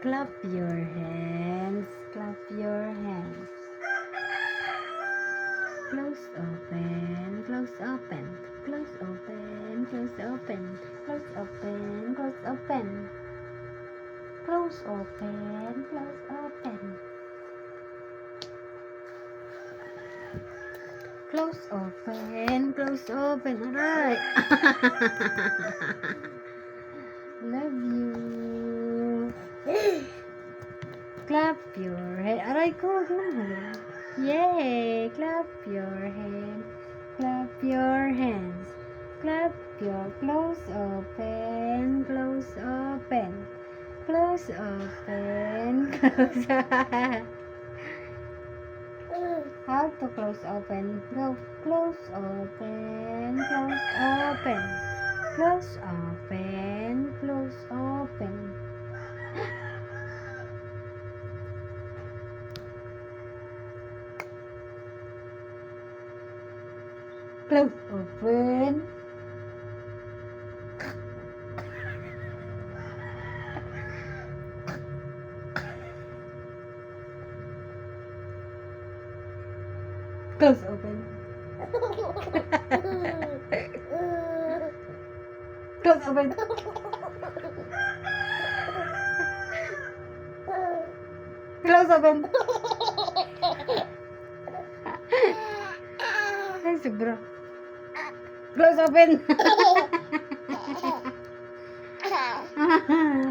Clap your hands. Clap your hands. Close open. Close open. Close open. Close open. Close open. Close open. Close open. Close open. Close open. Close open. Alright. Love you. Clap your hand. Aray ko, gano'n. Yay! Clap your hand. Clap your hands. Clap your close open. Close open. Close open. Close open. How to close open? Go. Close open. Close open. Close open. Close open. Close open. Close open. Close open. Close open. Ay, sobra. Close open.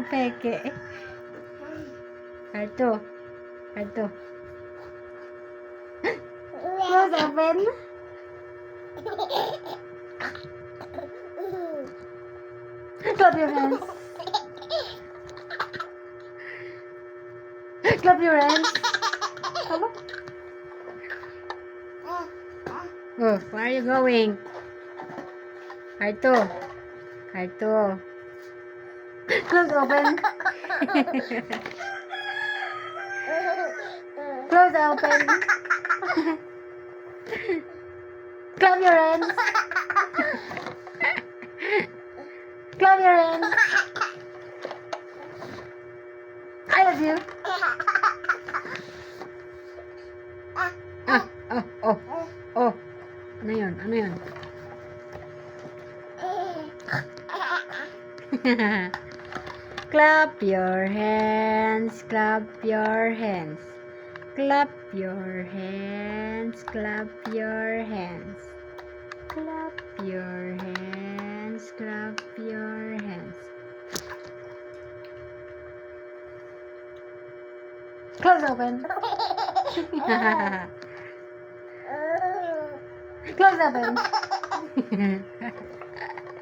Peke. Ito. Ito. Close open. Clap your hands. Clap your hands. Apa? Oh, where are you going? Ito. Ito. Close open. Close open. Clap your hands. Clap your hands. I love you. Oh. Ano yun? Ano yun? Clap your hands. Clap your hands. Clap your hands. Clap your hands. Clap your hands. Clap your hands. Close open. Close open.